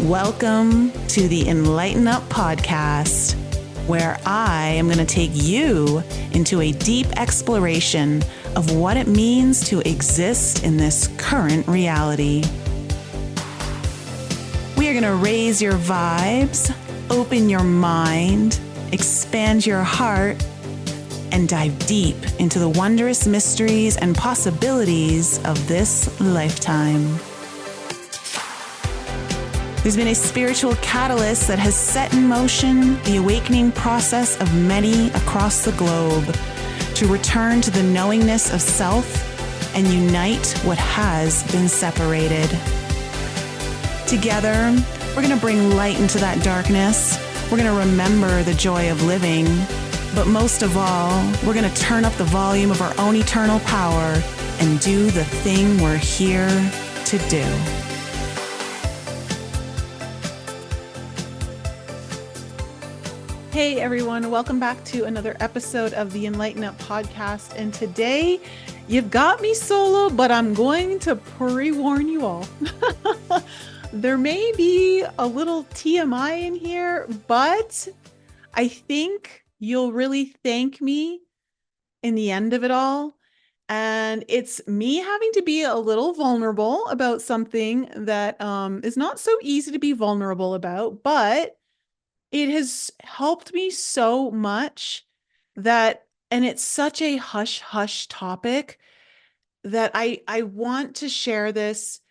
Welcome to the Enlighten Up podcast, where I am going to take you into a deep exploration of what it means to exist in this current reality. We are going to raise your vibes, open your mind, expand your heart, and dive deep into the wondrous mysteries and possibilities of this lifetime. There's been a spiritual catalyst that has set in motion the awakening process of many across the globe to return to the knowingness of self and unite what has been separated. Together, we're going to bring light into that darkness. We're going to remember the joy of living. But most of all, we're going to turn up the volume of our own eternal power and do the thing we're here to do. Hey everyone, welcome back to another episode of the Enlighten Up podcast. And today you've got me solo, but I'm going to pre-warn you all. There may be a little TMI in here, but I think you'll really thank me in the end of it all. And it's me having to be a little vulnerable about something that is not so easy to be vulnerable about, but it has helped me so much and it's such a hush topic that I want to share this.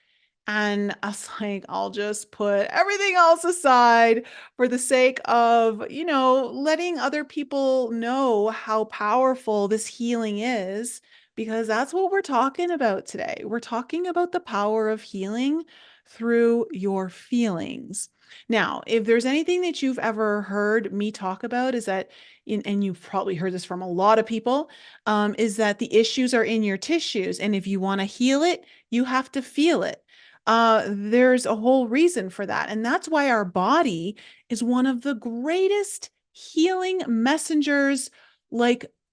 And I was like, I'll just put everything else aside for the sake of, letting other people know how powerful this healing is, because that's what we're talking about today. We're talking about the power of healing through your feelings. Now, if there's anything that you've ever heard me talk about is that, and you've probably heard this from a lot of people, is that the issues are in your tissues. And if you want to heal it, you have to feel it. There's a whole reason for that. And that's why our body is one of the greatest healing messengers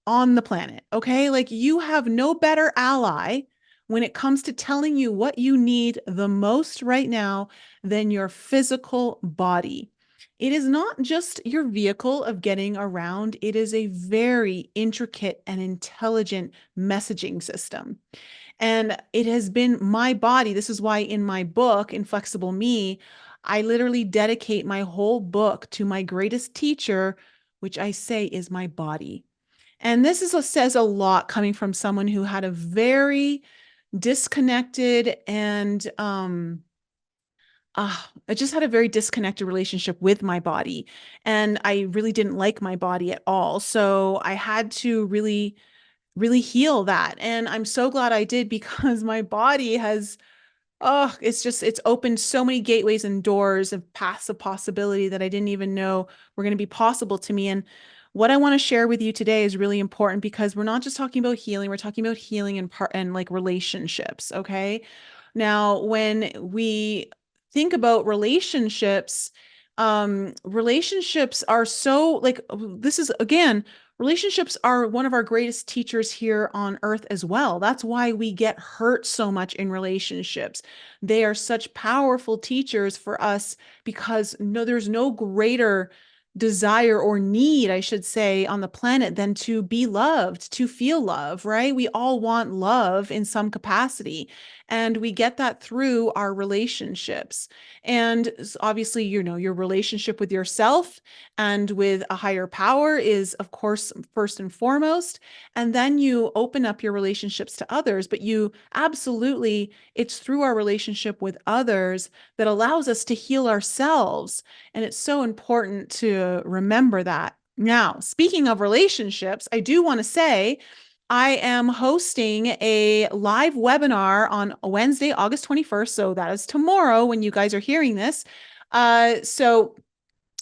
on the planet. Okay. You have no better ally when it comes to telling you what you need the most right now than your physical body. It is not just your vehicle of getting around. It is a very intricate and intelligent messaging system. And it has been my body. This is why in my book, Inflexible Me, I literally dedicate my whole book to my greatest teacher, which I say is my body. And says a lot coming from someone who had a very disconnected and I just had a very disconnected relationship with my body. And I really didn't like my body at all. So I had to really heal that. And I'm so glad I did, because my body has, it's opened so many gateways and doors of paths of possibility that I didn't even know were going to be possible to me. And what I want to share with you today is really important, because we're not just talking about healing, we're talking about healing and relationships. Okay. Now, when we think about relationships, relationships are so relationships are one of our greatest teachers here on earth as well. That's why we get hurt so much in relationships. They are such powerful teachers for us, because there's no greater desire or need, I should say, on the planet than to be loved, to feel love, right? We all want love in some capacity, and we get that through our relationships. And obviously, your relationship with yourself and with a higher power is, of course, first and foremost. And then you open up your relationships to others, but it's through our relationship with others that allows us to heal ourselves. And it's so important to remember that. Now, speaking of relationships, I do want to say I am hosting a live webinar on Wednesday, August 21st. So that is tomorrow when you guys are hearing this. So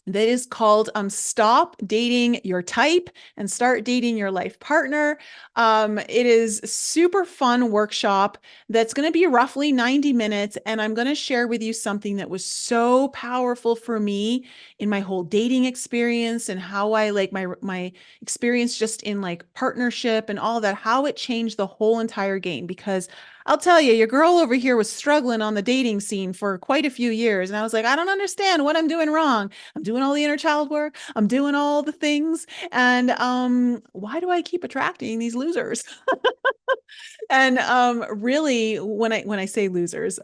that is called Stop Dating Your Type and Start Dating Your Life Partner. It is a super fun workshop that's going to be roughly 90 minutes. And I'm going to share with you something that was so powerful for me in my whole dating experience and how I like my experience just in like partnership and all that, how it changed the whole entire game. Because I'll tell you, your girl over here was struggling on the dating scene for quite a few years. And I was like, I don't understand what I'm doing wrong. I'm doing all the inner child work. I'm doing all the things. And why do I keep attracting these losers? And really, when I say losers,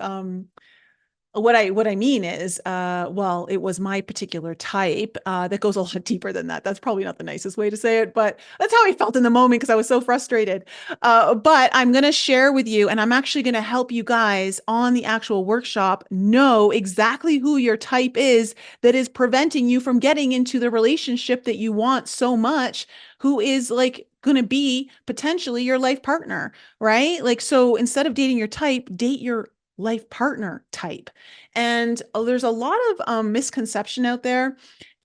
what I mean is, well, it was my particular type that goes a lot deeper than that. That's probably not the nicest way to say it, but that's how I felt in the moment because I was so frustrated. But I'm going to share with you, and I'm actually going to help you guys on the actual workshop know exactly who your type is that is preventing you from getting into the relationship that you want so much, who is like going to be potentially your life partner, right? Like, so instead of dating your type, date your life partner type. And there's a lot of misconception out there.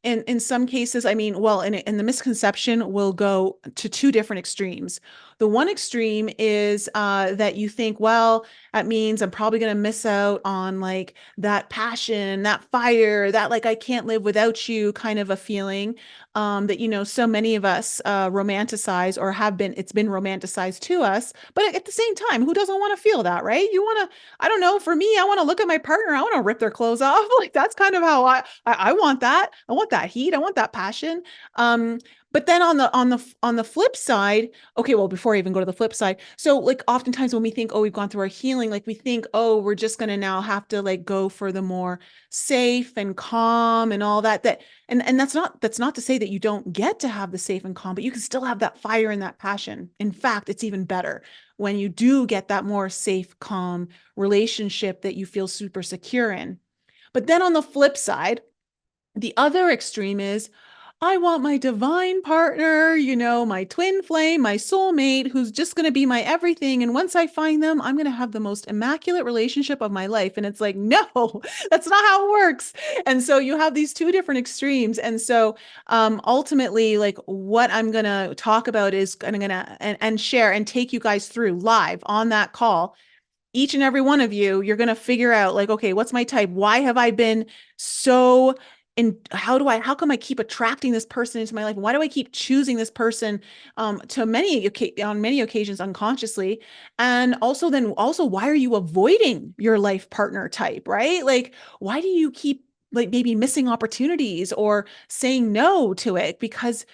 And in some cases, I mean, well, and the misconception will go to two different extremes. The one extreme is that you think, well, that means I'm probably going to miss out on like that passion, that fire, that like I can't live without you kind of a feeling that, you know, so many of us romanticize or have been, it's been romanticized to us. But at the same time, who doesn't want to feel that, right? You want to, I don't know, for me, I want to look at my partner, I want to rip their clothes off. Like that's kind of how I want that. I want that heat. I want that passion. Um, but then on the flip side, okay, well, before I even go to the flip side, so like oftentimes when we think, oh, we've gone through our healing, like we think, oh, we're just gonna now have to like go for the more safe and calm and all that. And that's not to say that you don't get to have the safe and calm, but you can still have that fire and that passion. In fact, it's even better when you do get that more safe, calm relationship that you feel super secure in. But then on the flip side, the other extreme is I want my divine partner, you know, my twin flame, my soulmate, who's just going to be my everything. And once I find them, I'm going to have the most immaculate relationship of my life. And it's like, no, that's not how it works. And so you have these two different extremes. And so ultimately, like what I'm going to talk about is I'm going to and share and take you guys through live on that call, each and every one of you, you're going to figure out like, okay, what's my type? Why have I been so, and how come I keep attracting this person into my life? Why do I keep choosing this person on many occasions unconsciously? And also, why are you avoiding your life partner type, right? Like, why do you keep like maybe missing opportunities or saying no to it? Because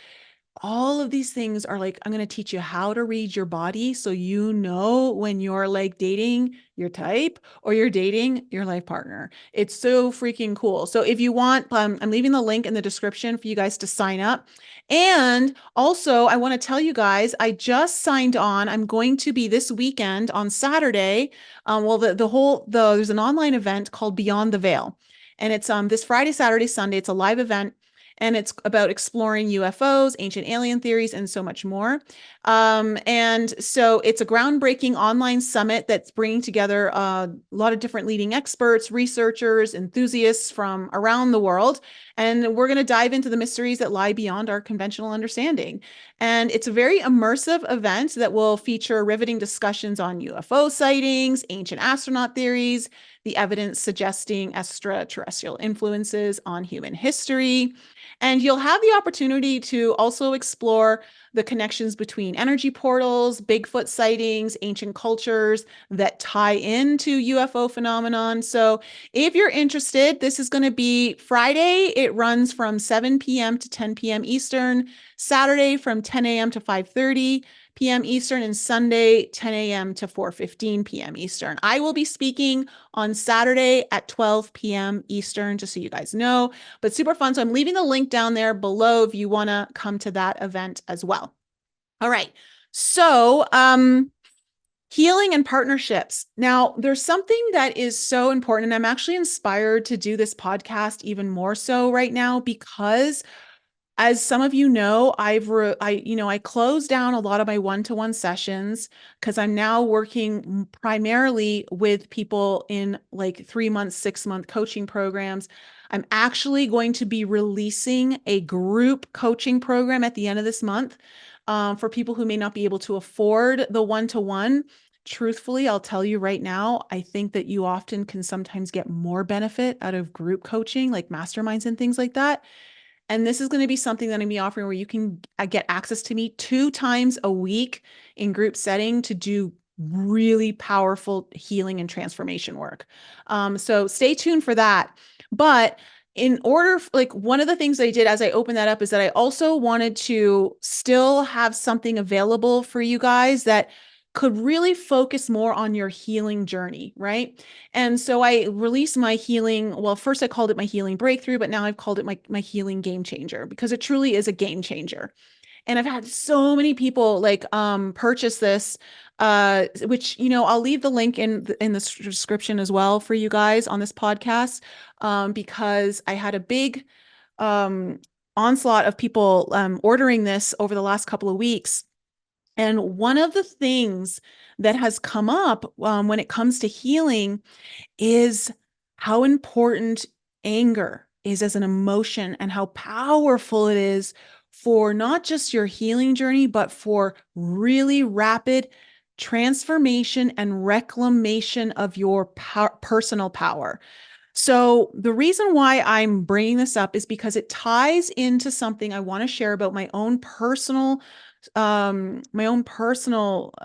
all of these things are like, I'm going to teach you how to read your body so you know when you're like dating your type or you're dating your life partner. It's so freaking cool. So if you want, I'm leaving the link in the description for you guys to sign up. And also, I want to tell you guys, I just signed on. I'm going to be this weekend on Saturday. Well, there's an online event called Beyond the Veil. And it's this Friday, Saturday, Sunday. It's a live event and it's about exploring UFOs, ancient alien theories, and so much more. And so it's a groundbreaking online summit that's bringing together a lot of different leading experts, researchers, enthusiasts from around the world. And we're going to dive into the mysteries that lie beyond our conventional understanding. And it's a very immersive event that will feature riveting discussions on UFO sightings, ancient astronaut theories, the evidence suggesting extraterrestrial influences on human history. And you'll have the opportunity to also explore the connections between energy portals, Bigfoot sightings, ancient cultures that tie into UFO phenomenon. So if you're interested, this is going to be Friday. It runs from 7 p.m. to 10 p.m. Eastern, Saturday from 10 a.m. to 5:30 p.m. Eastern, and Sunday 10 a.m. to 4:15 p.m. Eastern. I will be speaking on Saturday at 12 p.m. Eastern, just so you guys know, but super fun. So I'm leaving the link down there below if you want to come to that event as well. All right. So, healing and partnerships. Now, there's something that is so important, and I'm actually inspired to do this podcast even more so right now because As some of you know, I closed down a lot of my one-to-one sessions because I'm now working primarily with people in like 3 month, 6 month coaching programs. I'm actually going to be releasing a group coaching program at the end of this month, for people who may not be able to afford the one-to-one. Truthfully, I'll tell you right now, I think that you often can sometimes get more benefit out of group coaching, like masterminds and things like that. And this is going to be something that I'm going to be offering where you can get access to me 2 times a week in group setting to do really powerful healing and transformation work. So stay tuned for that. But in order, like one of the things I did as I opened that up is that I also wanted to still have something available for you guys that could really focus more on your healing journey, right? And so I released my healing. Well, first I called it my healing breakthrough, but now I've called it my healing game changer because it truly is a game changer. And I've had so many people like purchase this, which I'll leave the link in the description as well for you guys on this podcast, because I had a big um onslaught of people ordering this over the last couple of weeks. And one of the things that has come up when it comes to healing is how important anger is as an emotion and how powerful it is for not just your healing journey, but for really rapid transformation and reclamation of your personal power. So, the reason why I'm bringing this up is because it ties into something I want to share about my own personal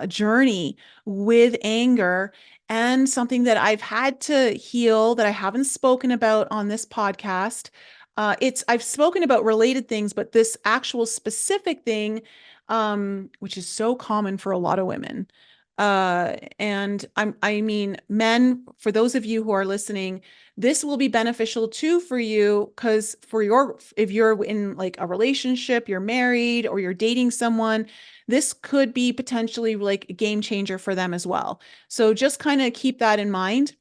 journey with anger, and something that I've had to heal that I haven't spoken about on this podcast. I've spoken about related things, but this actual specific thing, which is so common for a lot of women. And I mean, men, for those of you who are listening, this will be beneficial too for you, because if you're in like a relationship, you're married or you're dating someone, this could be potentially like a game changer for them as well. So just kind of keep that in mind.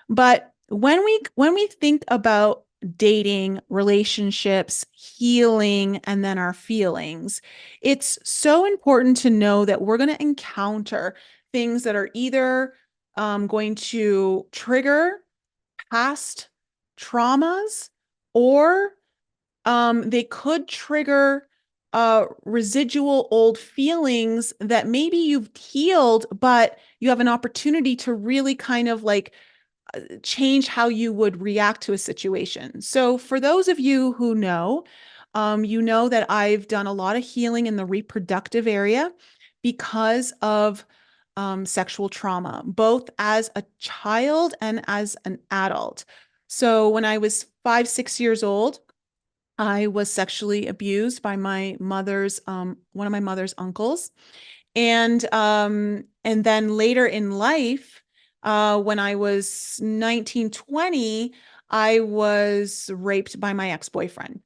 But when we think about dating, relationships, healing, and then our feelings, it's so important to know that we're going to encounter things that are either going to trigger past traumas, or they could trigger residual old feelings that maybe you've healed, but you have an opportunity to really kind of like change how you would react to a situation. So, for those of you who know, you know that I've done a lot of healing in the reproductive area because of sexual trauma, both as a child and as an adult. So, when I was 5, 6 years old, I was sexually abused by one of my mother's uncles. And then later in life, when I was 19, 20, I was raped by my ex-boyfriend.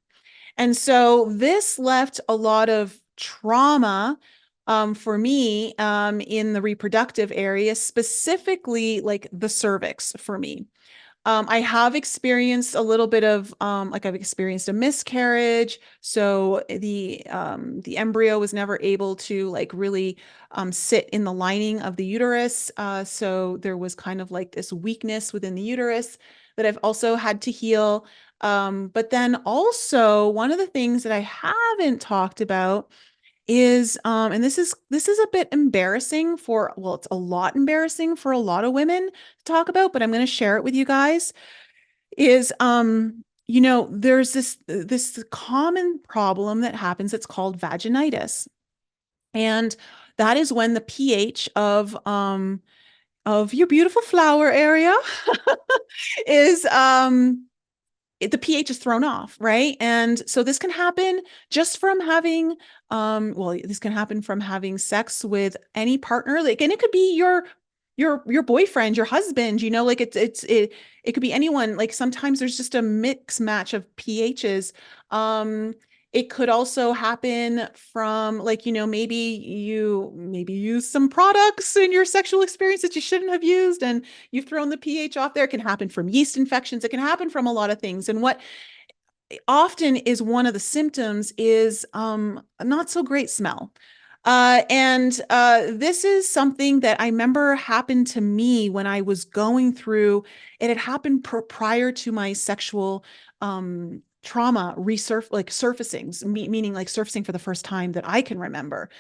And so this left a lot of trauma for me in the reproductive area, specifically like the cervix for me. I have experienced a little bit of like I've experienced a miscarriage. So the embryo was never able to like really sit in the lining of the uterus. So there was kind of like this weakness within the uterus that I've also had to heal. But then also one of the things that I haven't talked about is and this is a bit embarrassing for, well, it's a lot embarrassing for a lot of women to talk about, but I'm going to share it with you guys. Is there's this common problem that happens. It's called vaginitis. And that is when the pH of your beautiful flower area is the pH is thrown off, right? And so this can happen just from having, this can happen from having sex with any partner, like, and it could be your boyfriend, your husband, like it could be anyone. Like sometimes there's just a mix match of pHs. It could also happen from like, maybe you use some products in your sexual experience that you shouldn't have used, and you've thrown the pH off there. It can happen from yeast infections. It can happen from a lot of things. And often is one of the symptoms is a not so great smell. And this is something that I remember happened to me when I was going through, it had happened prior to my sexual trauma like surfacing, meaning like surfacing for the first time that I can remember.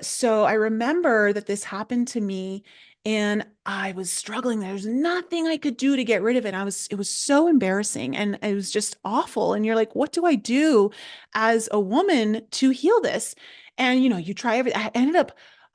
So I remember that this happened to me and I was struggling. There was nothing I could do to get rid of it. It was so embarrassing and it was just awful. And you're like, what do I do as a woman to heal this? And you try everything.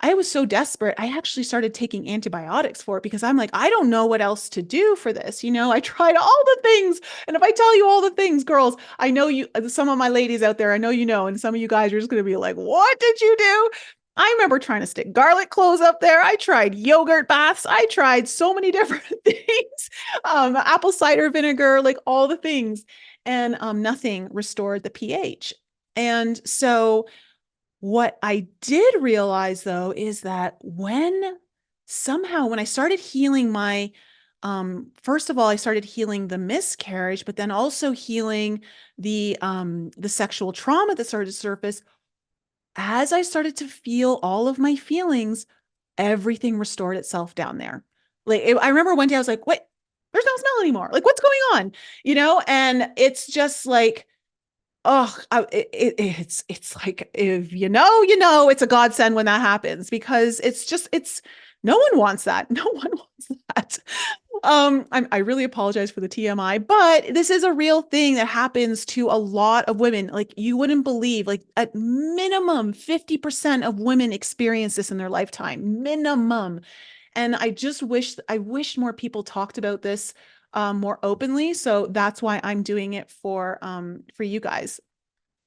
I was so desperate. I actually started taking antibiotics for it because I'm like, I don't know what else to do for this. I tried all the things. And if I tell you all the things, girls, I know some of my ladies out there, I know, and some of you guys are just going to be like, what did you do? I remember trying to stick garlic cloves up there. I tried yogurt baths. I tried so many different things, apple cider vinegar, like all the things. And nothing restored the pH. And so what I did realize though is that when I started healing first of all, I started healing the miscarriage, but then also healing the sexual trauma that started to surface as I started to feel all of my feelings, everything restored itself down there. I remember one day I was like, wait, there's no smell anymore. Like, what's going on? And it's just like, oh, it's like, if it's a godsend when that happens because it's no one wants that. No one wants that. I really apologize for the TMI, but this is a real thing that happens to a lot of women. Like you wouldn't believe, like at minimum 50% of women experience this in their lifetime, minimum. And I wish more people talked about this more openly. So that's why I'm doing it for you guys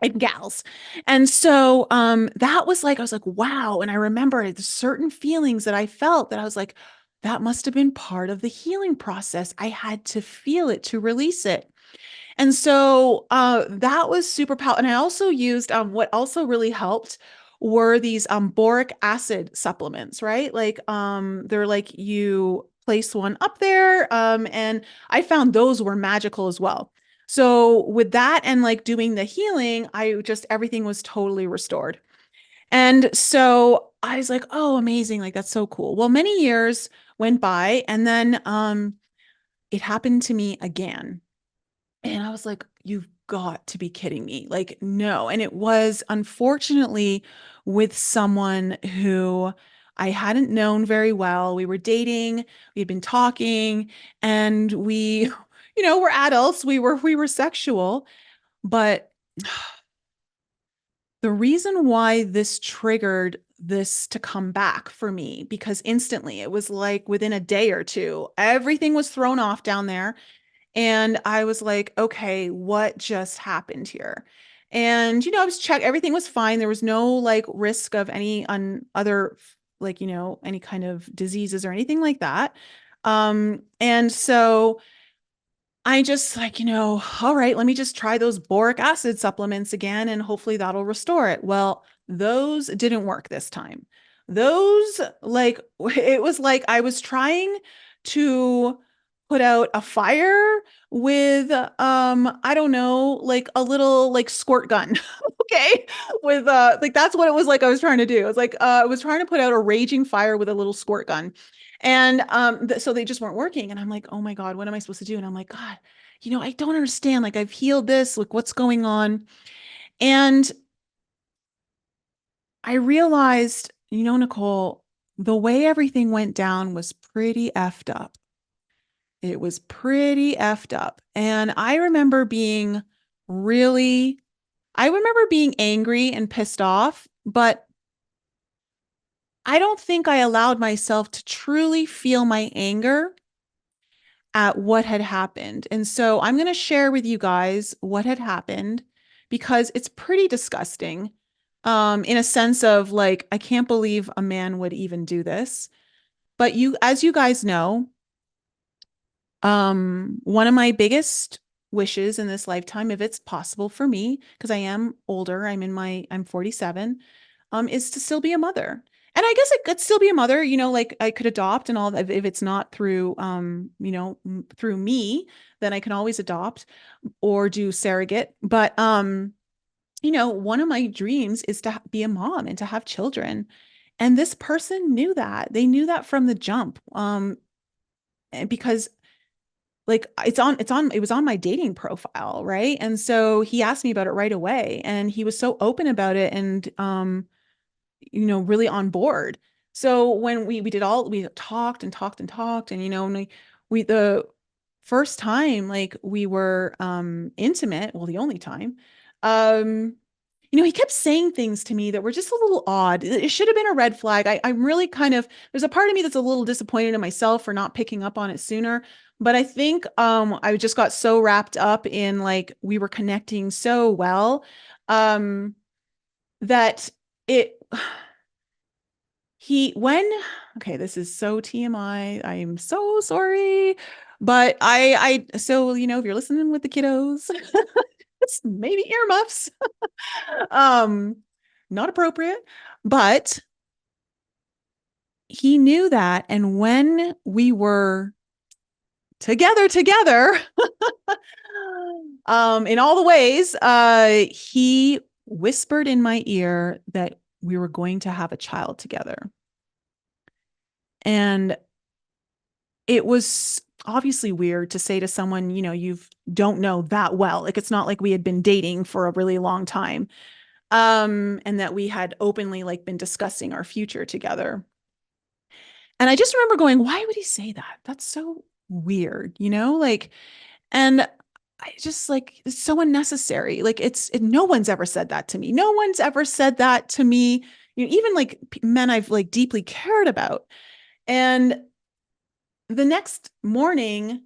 and gals. And so that was like, I was like, wow. And I remember the certain feelings that I felt that I was like, that must have been part of the healing process. I had to feel it to release it. And so that was super powerful. And I also used what also really helped were these boric acid supplements, right? Like they're like you place one up there. And I found those were magical as well. So with that and like doing the healing, everything was totally restored. And so I was like, oh, amazing. Like that's so cool. Well, many years went by and then it happened to me again. And I was like, you've got to be kidding me. Like, no. And it was unfortunately with someone who I hadn't known very well. We were dating, we had been talking, and we, we're adults. We were sexual, but the reason why this triggered this to come back for me, because instantly it was like within a day or two, everything was thrown off down there. And I was like, okay, what just happened here? And, I was everything was fine. There was no like risk of any other, like, any kind of diseases or anything like that. And so I just like, all right, let me just try those boric acid supplements again and hopefully that'll restore it. Well, those didn't work this time. Those, like, it was like I was trying to put out a fire with, I don't know, like a little like squirt gun. Okay. With, like, that's what it was like I was trying to do. It was like, I was trying to put out a raging fire with a little squirt gun. And so they just weren't working. And I'm like, oh my God, what am I supposed to do? And I'm like, God, I don't understand. Like, I've healed this. Like, what's going on? And I realized, Nicole, the way everything went down was pretty effed up. It was pretty effed up. And I remember being angry and pissed off, but I don't think I allowed myself to truly feel my anger at what had happened. And so I'm going to share with you guys what had happened because it's pretty disgusting. In a sense of like, I can't believe a man would even do this. But as you guys know, one of my biggest wishes in this lifetime, if it's possible for me, because I am older, I'm 47, is to still be a mother. And I guess I could still be a mother, like I could adopt and all that. If it's not through, through me, then I can always adopt or do surrogate. But, one of my dreams is to be a mom and to have children. And this person knew that. They knew that from the jump. And because like it was on my dating profile, right? And so he asked me about it right away and he was so open about it and really on board. So when we talked and talked and talked and and we the first time like we were intimate, well the only time, um he kept saying things to me that were just a little odd. It should have been a red flag. I'm really kind of, there's a part of me that's a little disappointed in myself for not picking up on it sooner. But I think I just got so wrapped up in like we were connecting so well um, that it he when okay, this is so TMI. I'm so sorry. But so if you're listening with the kiddos, it's maybe earmuffs. um Not appropriate, but he knew that. And when we were together in all the ways, he whispered in my ear that we were going to have a child together. And it was obviously weird to say to someone, you don't know that well. Like it's not like we had been dating for a really long time. And that we had openly like been discussing our future together. And I just remember going, why would he say that? That's so weird, like, and I just like, it's so unnecessary. Like no one's ever said that to me. No one's ever said that to me. Even like men I've like deeply cared about. And the next morning,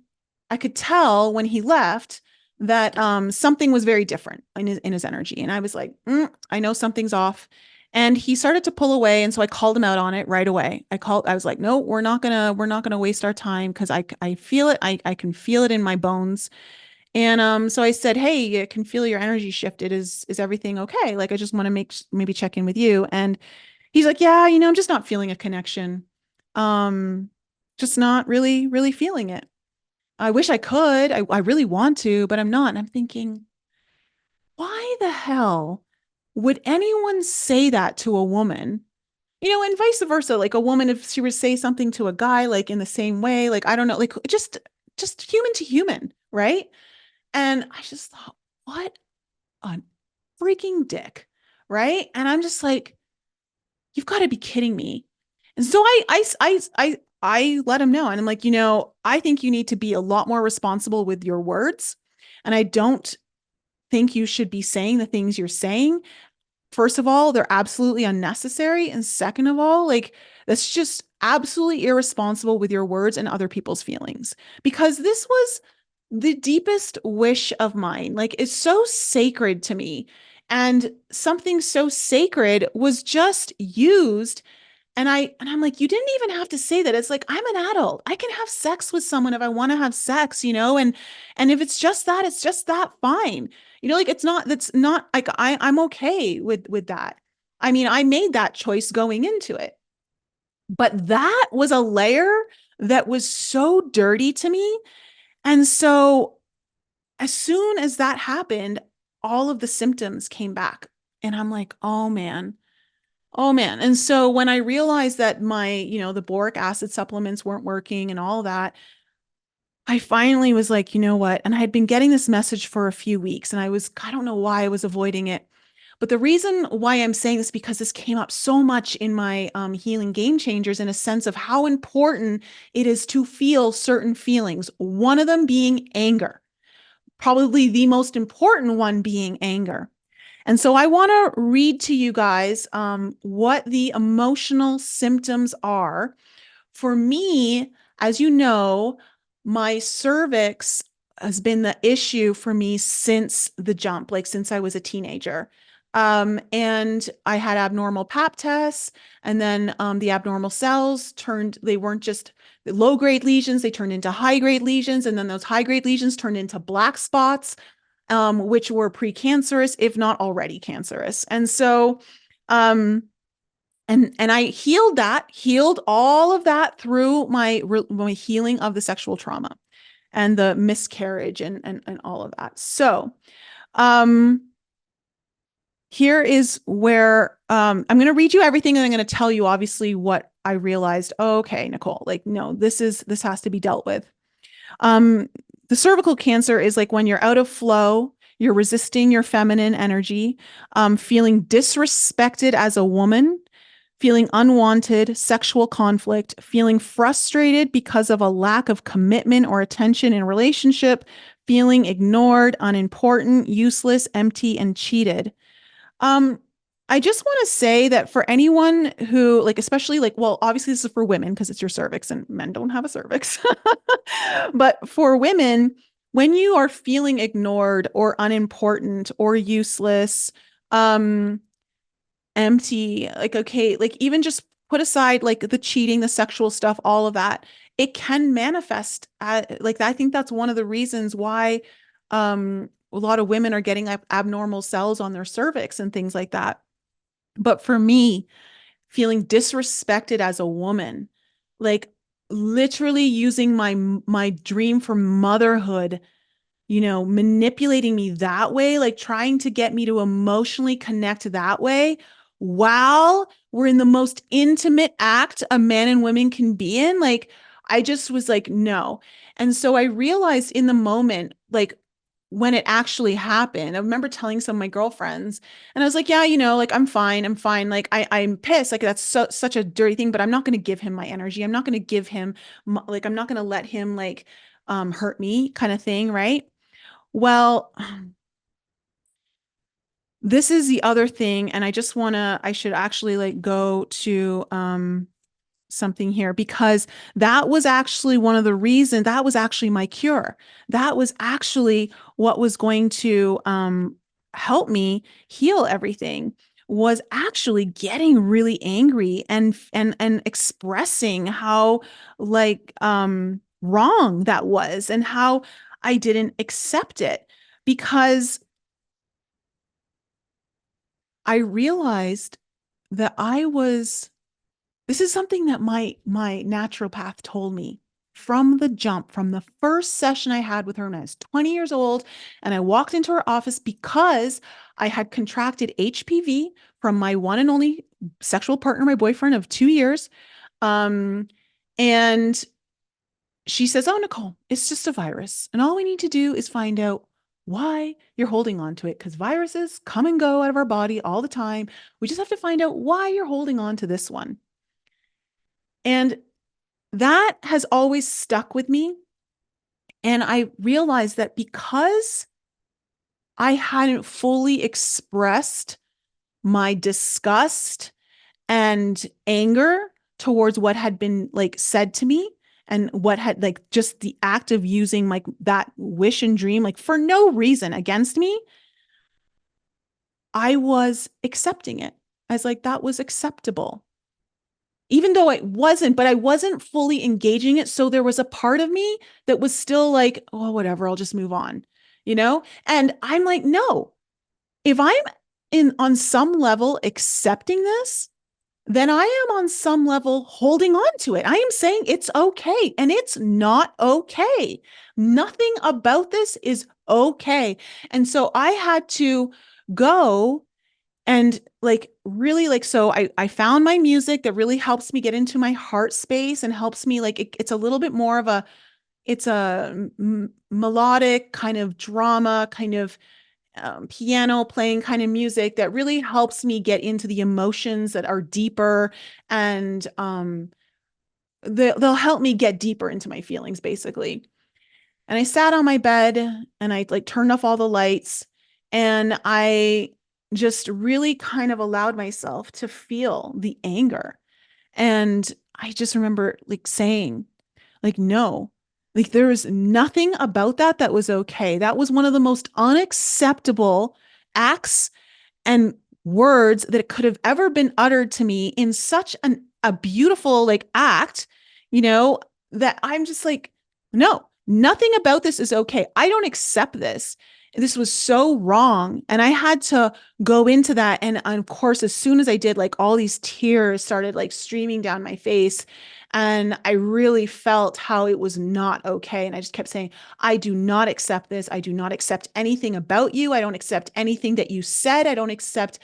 I could tell when he left that something was very different in his energy. And I was like, I know something's off. And he started to pull away. And so I called him out on it right away. I was like, no, we're not gonna waste our time because I feel it. I can feel it in my bones. And so I said, hey, I can feel your energy shifted. Is everything okay? Like I just want to maybe check in with you. And he's like, yeah, I'm just not feeling a connection. Um, just not really feeling it. I wish I could. I really want to, but I'm not. And I'm thinking, why the hell would anyone say that to a woman? And vice versa. Like a woman, if she would say something to a guy, like in the same way, like I don't know, like just human to human, right? And I just thought, what a freaking dick, right? And I'm just like, you've got to be kidding me. And so I let him know. And I'm like, I think you need to be a lot more responsible with your words. And I don't think you should be saying the things you're saying. First of all, they're absolutely unnecessary. And second of all, like that's just absolutely irresponsible with your words and other people's feelings. Because this was the deepest wish of mine. Like it's so sacred to me. And something so sacred was just used and I'm like, you didn't even have to say that. It's like, I'm an adult. I can have sex with someone if I want to have sex, and if it's just that, it's just that fine. Like that's not like I'm okay with that. I mean, I made that choice going into it. But that was a layer that was so dirty to me. And so as soon as that happened, all of the symptoms came back. And I'm like, oh man. Oh man. And so when I realized that the boric acid supplements weren't working and all that, I finally was like, you know what? And I had been getting this message for a few weeks and I don't know why I was avoiding it. But the reason why I'm saying this because this came up so much in my healing game changers in a sense of how important it is to feel certain feelings. One of them being anger, probably the most important one being anger. And so I want to read to you guys what the emotional symptoms are. For me, as you know, my cervix has been the issue for me since the jump, like since I was a teenager. And I had abnormal pap tests, and then the abnormal cells they weren't just low grade lesions, they turned into high grade lesions. And then those high grade lesions turned into black spots which were precancerous, if not already cancerous. And so, um, And I healed all of that through my healing of the sexual trauma and the miscarriage and all of that. So, um, here is where I'm going to read you everything, and I'm going to tell you obviously what I realized. Oh, okay, Nicole, like no, this has to be dealt with. Um, the cervical cancer is like when you're out of flow, you're resisting your feminine energy, feeling disrespected as a woman, feeling unwanted, sexual conflict, feeling frustrated because of a lack of commitment or attention in a relationship, feeling ignored, unimportant, useless, empty, and cheated. Um, I just want to say that for anyone who, like, especially like, well, obviously this is for women because it's your cervix and men don't have a cervix. But for women, when you are feeling ignored or unimportant or useless, um, empty, like, okay, like even just put aside like the cheating, the sexual stuff, all of that, it can manifest like I think that's one of the reasons why a lot of women are getting abnormal cells on their cervix and things like that. But for me, feeling disrespected as a woman, like literally using my dream for motherhood, manipulating me that way, like trying to get me to emotionally connect that way while we're in the most intimate act a man and women can be in. Like, I just was like, no. And so I realized in the moment, like, when it actually happened, I remember telling some of my girlfriends, and I was like, yeah, like I'm fine. I'm fine. Like I'm pissed. Like that's such a dirty thing, but I'm not going to give him my energy. I'm not going to give him like, I'm not going to let him like hurt me kind of thing. Right. Well, this is the other thing, and I should actually like go to something here because that was actually one of the reasons, that was actually my cure. That was actually what was going to help me heal everything, was actually getting really angry and expressing how like wrong that was and how I didn't accept it, because I realized that this is something that my naturopath told me from the jump, from the first session I had with her when I was 20 years old. And I walked into her office because I had contracted HPV from my one and only sexual partner, my boyfriend of 2 years. Um, and she says, "Oh, Nicole, it's just a virus. And all we need to do is find out why you're holding on to it, because viruses come and go out of our body all the time. We just have to find out why you're holding on to this one." And that has always stuck with me. And I realized that because I hadn't fully expressed my disgust and anger towards what had been like said to me, and what had like just the act of using like that wish and dream like for no reason against me, I was accepting it as like that was acceptable, even though it wasn't, but I wasn't fully engaging it. So there was a part of me that was still like, oh, whatever, I'll just move on. And I'm like, no, if I'm in on some level accepting this, then I am on some level holding on to it. I am saying it's okay, and it's not okay. Nothing about this is okay. And so I had to go and like really like, so I found my music that really helps me get into my heart space and helps me like it's a little bit more of a, it's a melodic kind of drama kind of piano playing kind of music that really helps me get into the emotions that are deeper, and they'll help me get deeper into my feelings basically. And I sat on my bed and I like turned off all the lights, and I just really kind of allowed myself to feel the anger. And I just remember like saying, like, no, like there was nothing about that was okay. That was one of the most unacceptable acts and words that could have ever been uttered to me in such a beautiful like act, you know, that I'm just like, no, Nothing about this is okay. I don't accept this. This was so wrong. And I had to go into that. And of course, as soon as I did, like all these tears started like streaming down my face. And I really felt how it was not okay. And I just kept saying, I do not accept this. I do not accept anything about you. I don't accept anything that you said. I don't accept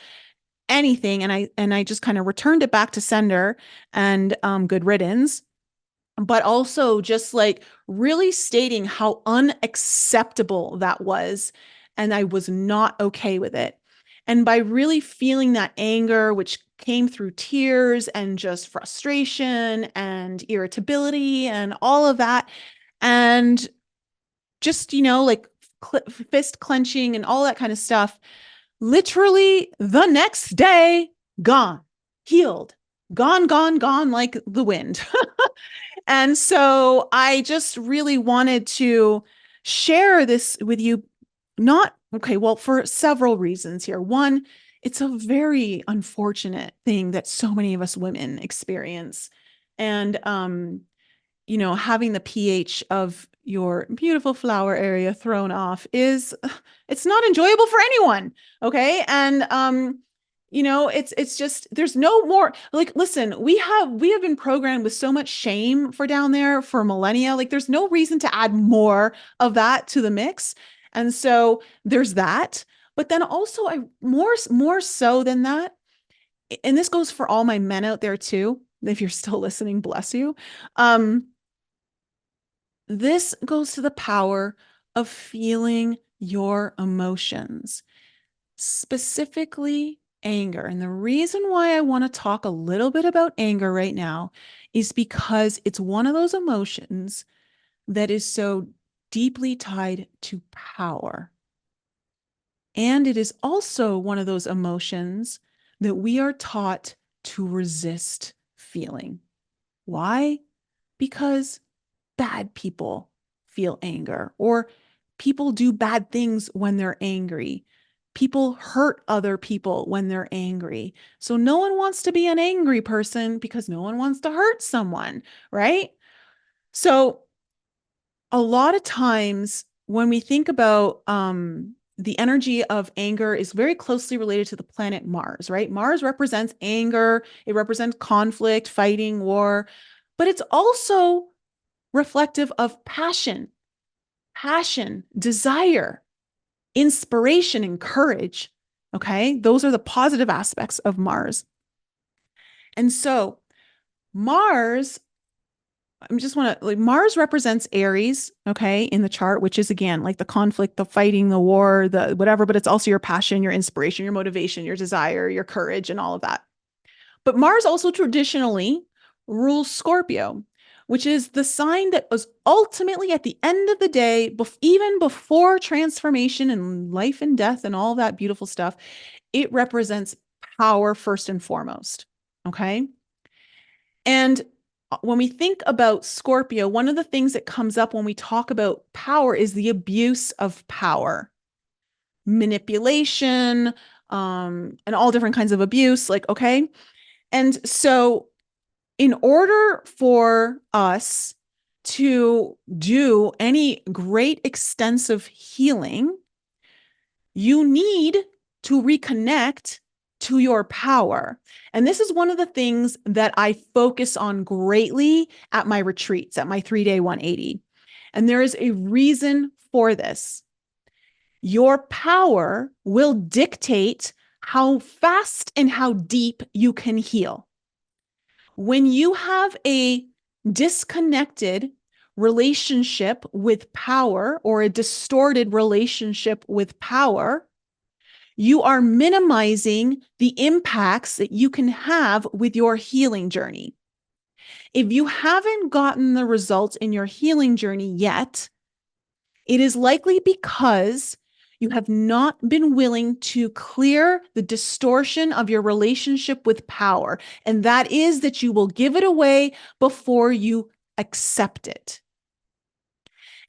anything. And I just kind of returned it back to sender and good riddance, but also just like really stating how unacceptable that was. And I was not okay with it. And by really feeling that anger, which came through tears and just frustration and irritability and all of that, and just, like fist clenching and all that kind of stuff, literally the next day, gone, healed, gone like the wind. And so I just really wanted to share this with you. Not, okay, well, for several reasons here. One, it's a very unfortunate thing that so many of us women experience. And having the pH of your beautiful flower area thrown off is it's not enjoyable for anyone. Okay. And it's just there's no more like listen, we have been programmed with so much shame for down there for millennia. Like there's no reason to add more of that to the mix. And so there's that. But then also I more so than that, and this goes for all my men out there too. If you're still listening, bless you. This goes to the power of feeling your emotions, specifically anger. And the reason why I want to talk a little bit about anger right now is because it's one of those emotions that is so deeply tied to power. And it is also one of those emotions that we are taught to resist feeling. Why? Because bad people feel anger, or people do bad things when they're angry. People hurt other people when they're angry. So no one wants to be an angry person because no one wants to hurt someone, right? So a lot of times when we think about the energy of anger is very closely related to the planet Mars, right? Mars represents anger, it represents conflict, fighting, war, but it's also reflective of passion, desire, inspiration, and courage. Okay. Those are the positive aspects of Mars. And so Mars, I just want to like Mars represents Aries, okay, in the chart, which is again like the conflict, the fighting, the war, the whatever, but it's also your passion, your inspiration, your motivation, your desire, your courage, and all of that. But Mars also traditionally rules Scorpio, which is the sign that was ultimately at the end of the day, even before transformation and life and death and all that beautiful stuff, it represents power first and foremost. Okay. And when we think about Scorpio, one of the things that comes up when we talk about power is the abuse of power, manipulation, and all different kinds of abuse. Like, okay. And so in order for us to do any great extensive healing, you need to reconnect to your power. And this is one of the things that I focus on greatly at my retreats, at my 3-day 180. And there is a reason for this. Your power will dictate how fast and how deep you can heal. When you have a disconnected relationship with power or a distorted relationship with power, you are minimizing the impacts that you can have with your healing journey. If you haven't gotten the results in your healing journey yet, it is likely because you have not been willing to clear the distortion of your relationship with power. And that is that you will give it away before you accept it.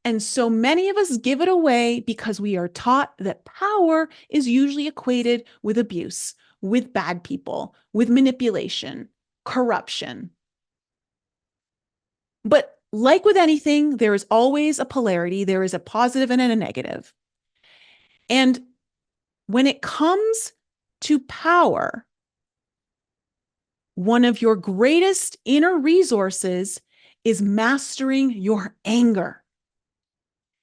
And so many of us give it away because we are taught that power is usually equated with abuse, with bad people, with manipulation, corruption. But like with anything, there is always a polarity. There is a positive and a negative. And when it comes to power, one of your greatest inner resources is mastering your anger.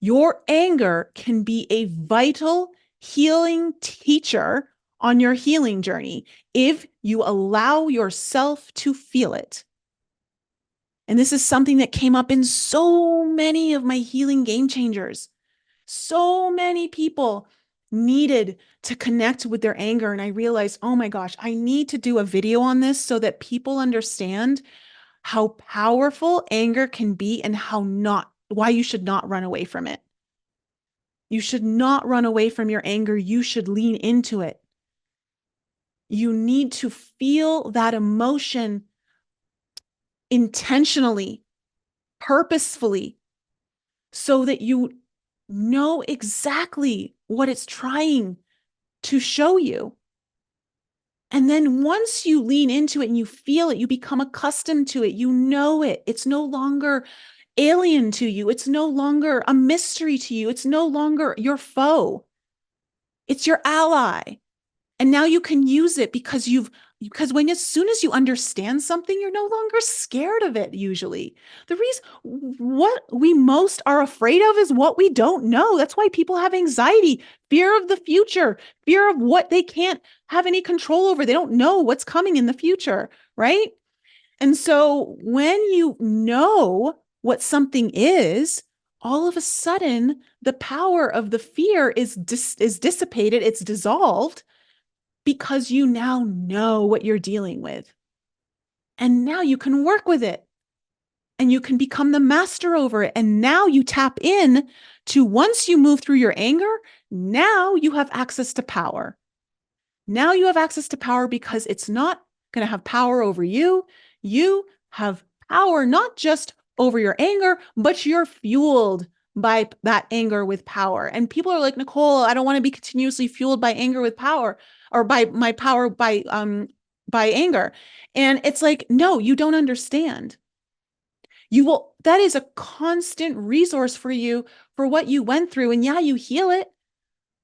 Your anger can be a vital healing teacher on your healing journey if you allow yourself to feel it. And this is something that came up in so many of my healing game changers. So many people needed to connect with their anger. And I realized, oh my gosh, I need to do a video on this so that people understand how powerful anger can be and why you should not run away from it. You should not run away from your anger. You should lean into it. You need to feel that emotion intentionally, purposefully, so that you know exactly what it's trying to show you. And then once you lean into it and you feel it, you become accustomed to it. You know it. It's no longer alien to you. It's no longer a mystery to you. It's no longer your foe. It's your ally. And now you can use it because as soon as you understand something, you're no longer scared of it usually. The reason what we most are afraid of is what we don't know. That's why people have anxiety, fear of the future, fear of what they can't have any control over. They don't know what's coming in the future, right? And so when you know what something is, all of a sudden the power of the fear is dissipated, it's dissolved because you now know what you're dealing with. And now you can work with it and you can become the master over it. And now you tap in to once you move through your anger, now you have access to power. Now you have access to power because it's not going to have power over you. You have power not just over your anger, but you're fueled by that anger with power. And people are like, Nicole, I don't want to be continuously fueled by anger with power or by my power by anger. And it's like, no, you don't understand. That is a constant resource for you for what you went through. And yeah, you heal it,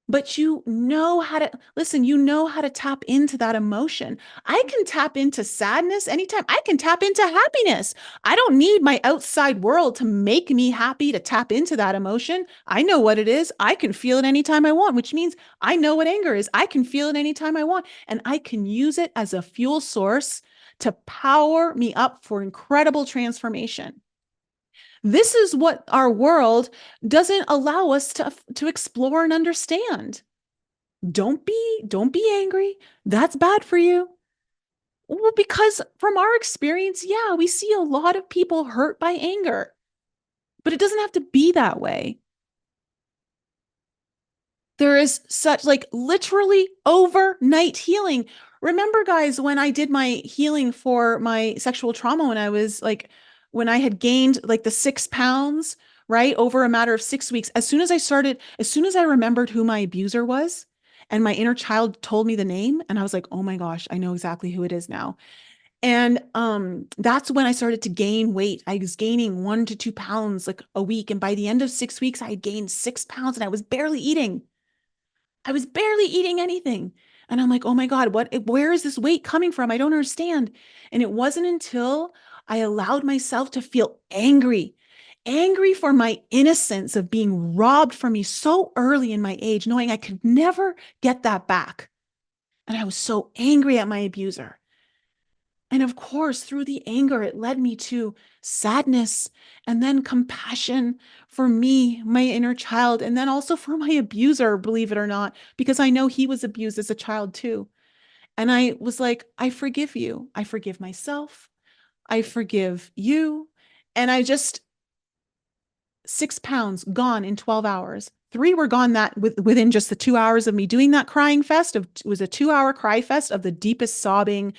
but you know how to listen, you know how to tap into that emotion. I can tap into sadness anytime. I can tap into happiness. I don't need my outside world to make me happy to tap into that emotion. I know what it is. I can feel it anytime I want, which means I know what anger is. I can feel it anytime I want, and I can use it as a fuel source to power me up for incredible transformation. This is what our world doesn't allow us to explore and understand. Don't be angry. That's bad for you. Well, because from our experience, yeah, we see a lot of people hurt by anger, but it doesn't have to be that way. There is such like literally overnight healing. Remember, guys, when I did my healing for my sexual trauma when I had gained like the 6 pounds, right, over a matter of 6 weeks, as soon as I remembered who my abuser was, and my inner child told me the name, and I was like, oh my gosh, I know exactly who it is now. And that's when I started to gain weight. I was gaining 1 to 2 pounds like a week. And by the end of 6 weeks, I had gained 6 pounds and I was barely eating. I was barely eating anything. And I'm like, oh my God, where is this weight coming from? I don't understand. And it wasn't until I allowed myself to feel angry for my innocence of being robbed from me so early in my age, knowing I could never get that back. And I was so angry at my abuser. And of course, through the anger, it led me to sadness and then compassion for me, my inner child, and then also for my abuser, believe it or not, because I know he was abused as a child too. And I was like, I forgive you. I forgive myself. I forgive you. And 6 pounds gone in 12 hours. 3 were gone within just the 2 hours of me doing that crying fest. It was a 2 hour cry fest of the deepest sobbing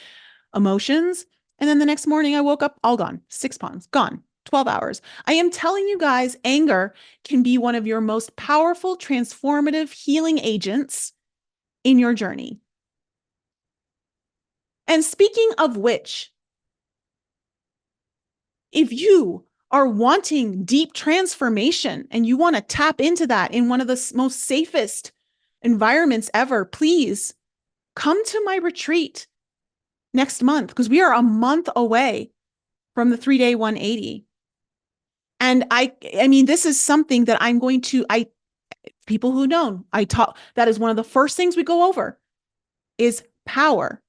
emotions. And then the next morning I woke up, all gone, 6 pounds, gone, 12 hours. I am telling you guys, anger can be one of your most powerful, transformative healing agents in your journey. And speaking of which, if you are wanting deep transformation and you want to tap into that in one of the most safest environments ever, please come to my retreat next month because we are a month away from the 3-day 180. And I mean, this is something that I'm going to, people who know, I talk, that is one of the first things we go over is power,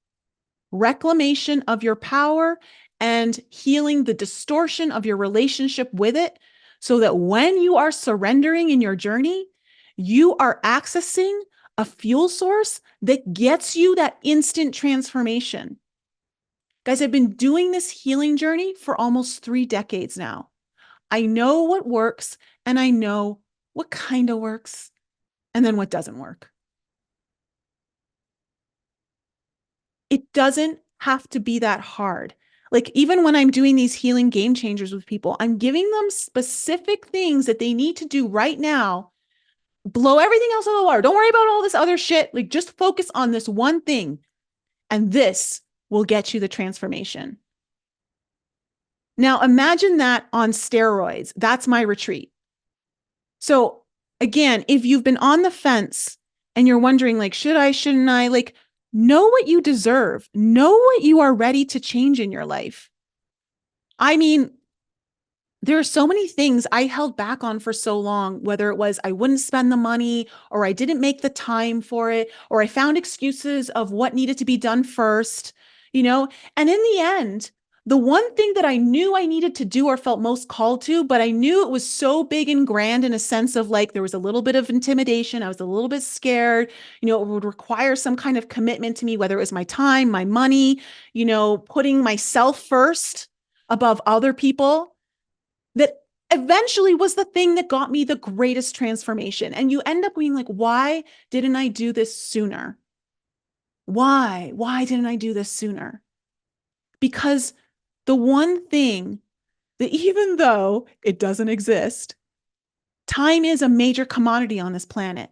reclamation of your power and healing the distortion of your relationship with it so that when you are surrendering in your journey, you are accessing a fuel source that gets you that instant transformation. Guys, I've been doing this healing journey for almost 3 decades now. I know what works and I know what kind of works and then what doesn't work. It doesn't have to be that hard. Like, even when I'm doing these healing game changers with people, I'm giving them specific things that they need to do right now. Blow everything else out of the water. Don't worry about all this other shit. Like, just focus on this one thing, and this will get you the transformation. Now, imagine that on steroids. That's my retreat. So, again, if you've been on the fence and you're wondering, like, should I, shouldn't I? Like, know what you deserve. Know what you are ready to change in your life. I mean, there are so many things I held back on for so long, whether it was I wouldn't spend the money or I didn't make the time for it, or I found excuses of what needed to be done first, you know? And in the end, the one thing that I knew I needed to do or felt most called to, but I knew it was so big and grand in a sense of like, there was a little bit of intimidation. I was a little bit scared, you know, it would require some kind of commitment to me, whether it was my time, my money, you know, putting myself first above other people, that eventually was the thing that got me the greatest transformation. And you end up being like, why didn't I do this sooner? Why didn't I do this sooner? Because the one thing that, even though it doesn't exist, time is a major commodity on this planet.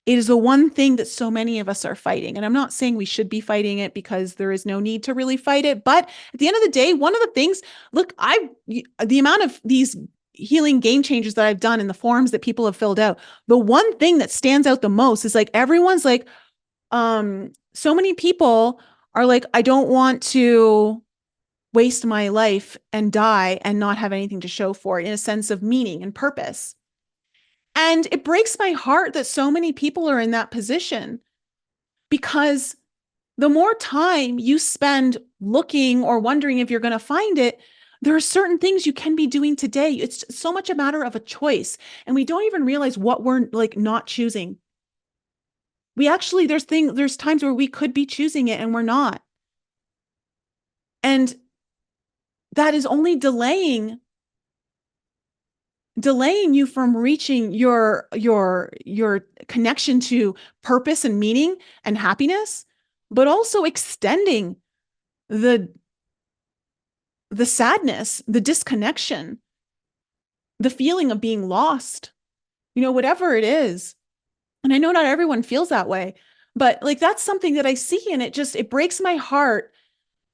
It is the one thing that so many of us are fighting. And I'm not saying we should be fighting it because there is no need to really fight it. But at the end of the day, one of the things, look, the amount of these healing game changers that I've done in the forums that people have filled out, the one thing that stands out the most is like, everyone's like, so many people are like, I don't want to waste my life and die and not have anything to show for it in a sense of meaning and purpose. And it breaks my heart that so many people are in that position, because the more time you spend looking or wondering if you're going to find it, there are certain things you can be doing today. It's so much a matter of a choice. And we don't even realize what we're like not choosing. We actually, there's times where we could be choosing it and we're not. And that is only delaying you from reaching your connection to purpose and meaning and happiness, but also extending the sadness, the disconnection, the feeling of being lost, you know, whatever it is. And I know not everyone feels that way, but like, that's something that I see, and it breaks my heart,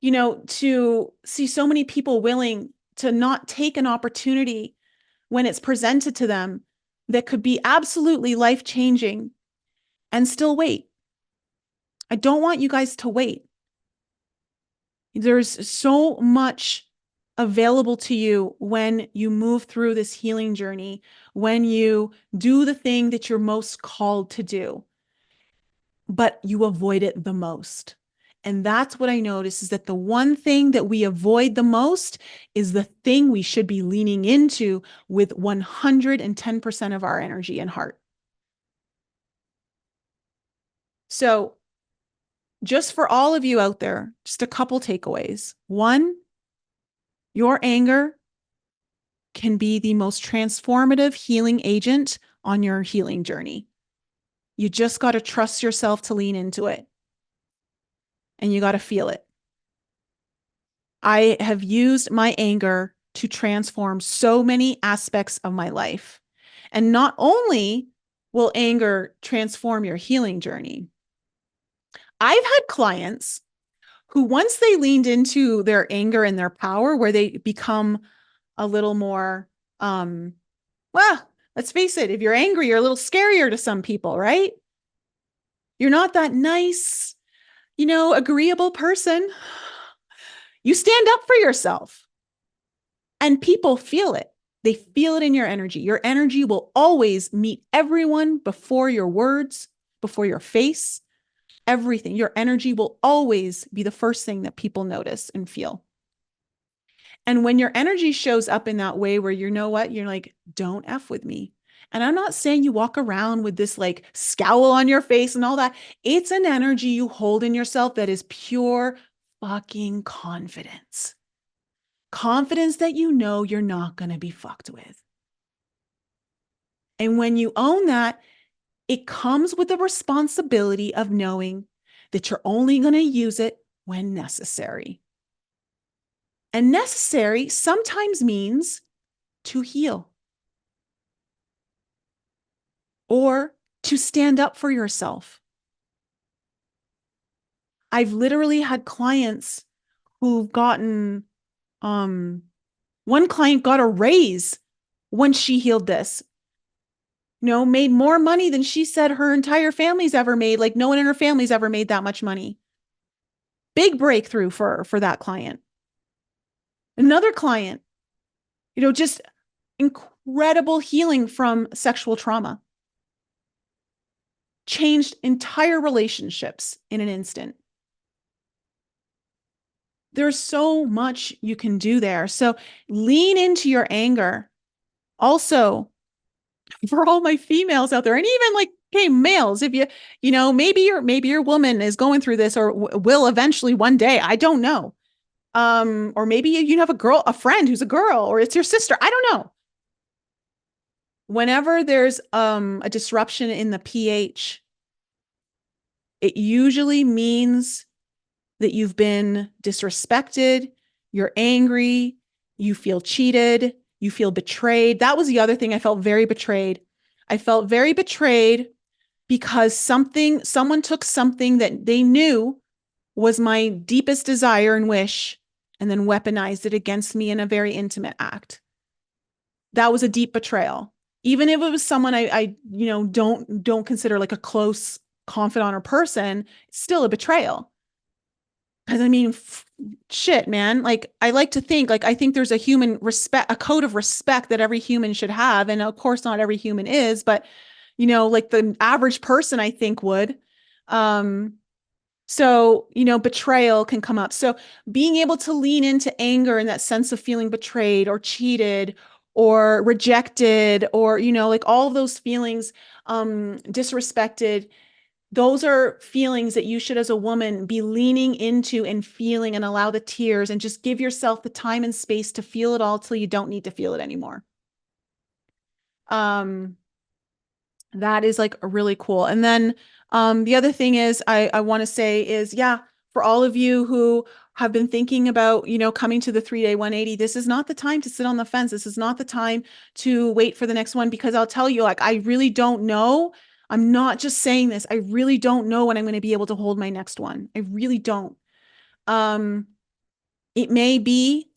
you know, to see so many people willing to not take an opportunity when it's presented to them that could be absolutely life-changing and still wait. I don't want you guys to wait. There's so much available to you when you move through this healing journey, when you do the thing that you're most called to do, but you avoid it the most. And that's what I notice, is that the one thing that we avoid the most is the thing we should be leaning into with 110% of our energy and heart. So just for all of you out there, just a couple takeaways. One, your anger can be the most transformative healing agent on your healing journey. You just got to trust yourself to lean into it. And you got to feel it. I have used my anger to transform so many aspects of my life. And not only will anger transform your healing journey, I've had clients who, once they leaned into their anger and their power, where they become a little more, um, well, let's face it, if you're angry, you're a little scarier to some people, right? You're not that nice, agreeable person. You stand up for yourself and people feel it. They feel it in your energy. Your energy will always meet everyone before your words, before your face, everything. Your energy will always be the first thing that people notice and feel. And when your energy shows up in that way where you know what, you're like, don't F with me. And I'm not saying you walk around with this like scowl on your face and all that. It's an energy you hold in yourself that is pure fucking confidence. Confidence that you know you're not going to be fucked with. And when you own that, it comes with the responsibility of knowing that you're only going to use it when necessary. And necessary sometimes means to heal or to stand up for yourself. I've literally had clients who've gotten, one client got a raise when she healed this. Made more money than she said her entire family's ever made. Like no one in her family's ever made that much money. Big breakthrough for that client. Another client, just incredible healing from sexual trauma. Changed entire relationships in an instant. There's so much you can do there. So lean into your anger. Also, for all my females out there, and even like, okay, males, if maybe your woman is going through this or will eventually one day, I don't know. Or maybe you have a friend who's a girl, or it's your sister. I don't know. Whenever there's a disruption in the pH, it usually means that you've been disrespected, you're angry, you feel cheated, you feel betrayed. That was the other thing. I felt very betrayed. I felt very betrayed because someone took something that they knew was my deepest desire and wish and then weaponized it against me in a very intimate act. That was a deep betrayal. Even if it was someone I don't consider like a close confidant or person, it's still a betrayal. Because I mean, shit, man. Like I like to think, like I think there's a human respect, a code of respect that every human should have, and of course, not every human is, but like the average person, I think would. So betrayal can come up. So being able to lean into anger and that sense of feeling betrayed or cheated or rejected, or like all of those feelings, disrespected. Those are feelings that you should, as a woman, be leaning into and feeling, and allow the tears and just give yourself the time and space to feel it all till you don't need to feel it anymore. That is like really cool. And then the other thing is I want to say is, yeah, for all of you who have been thinking about, coming to the 3-day 180, this is not the time to sit on the fence. This is not the time to wait for the next one, because I'll tell you, like, I really don't know. I'm not just saying this. I really don't know when I'm going to be able to hold my next one. I really don't. It may be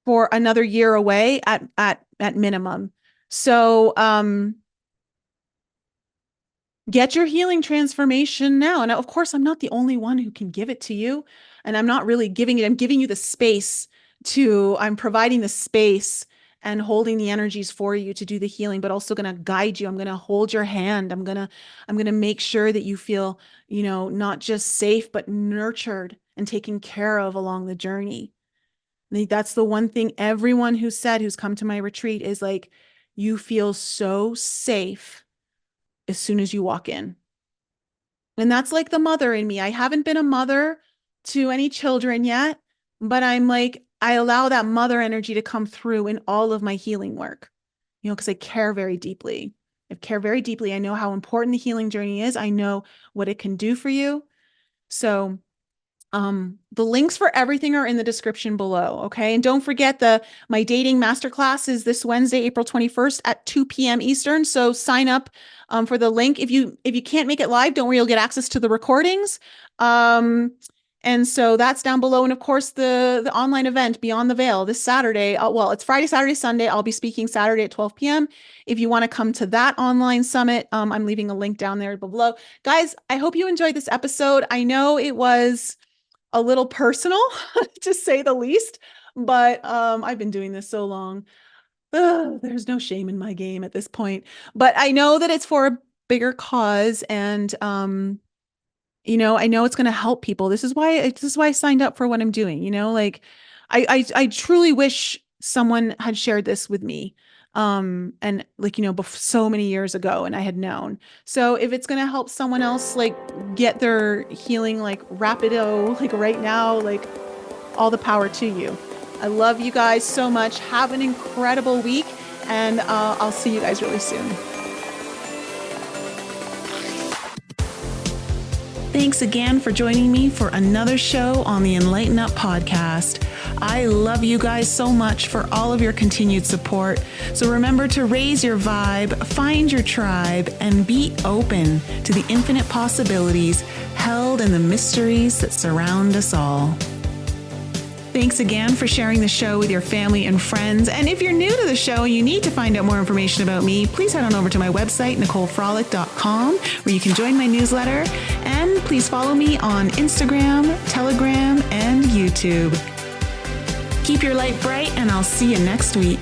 for another year away at minimum. So, get your healing transformation now. And of course, I'm not the only one who can give it to you. And I'm not really giving it. I'm giving you the space I'm providing the space and holding the energies for you to do the healing, but also going to guide you. I'm going to hold your hand. I'm going to make sure that you feel, not just safe, but nurtured and taken care of along the journey. I think that's the one thing everyone who's come to my retreat is like, you feel so safe as soon as you walk in. And that's like the mother in me. I haven't been a mother to any children yet, but I'm like, I allow that mother energy to come through in all of my healing work, because I care very deeply. I care very deeply. I know how important the healing journey is. I know what it can do for you. So the links for everything are in the description below. Okay. And don't forget my dating masterclass is this Wednesday, April 21st at 2 p.m. Eastern. So sign up for the link. If you can't make it live, don't worry, you'll get access to the recordings. And so that's down below. And of course, the online event Beyond the Veil this Saturday. Well, it's Friday, Saturday, Sunday. I'll be speaking Saturday at 12 p.m. If you want to come to that online summit, I'm leaving a link down there below. Guys, I hope you enjoyed this episode. I know it was a little personal, to say the least, but I've been doing this so long. There's no shame in my game at this point. But I know that it's for a bigger cause, and I know it's going to help people. This is why I signed up for what I'm doing. Like I truly wish someone had shared this with me. And like, so many years ago, and I had known. So if it's going to help someone else, like get their healing, like rapido, like right now, like all the power to you. I love you guys so much. Have an incredible week, and I'll see you guys really soon. Thanks again for joining me for another show on the Enlighten Up podcast. I love you guys so much for all of your continued support. So remember to raise your vibe, find your tribe, and be open to the infinite possibilities held in the mysteries that surround us all. Thanks again for sharing the show with your family and friends. And if you're new to the show and you need to find out more information about me, please head on over to my website, NicoleFrolick.com, where you can join my newsletter. And please follow me on Instagram, Telegram, and YouTube. Keep your light bright, and I'll see you next week.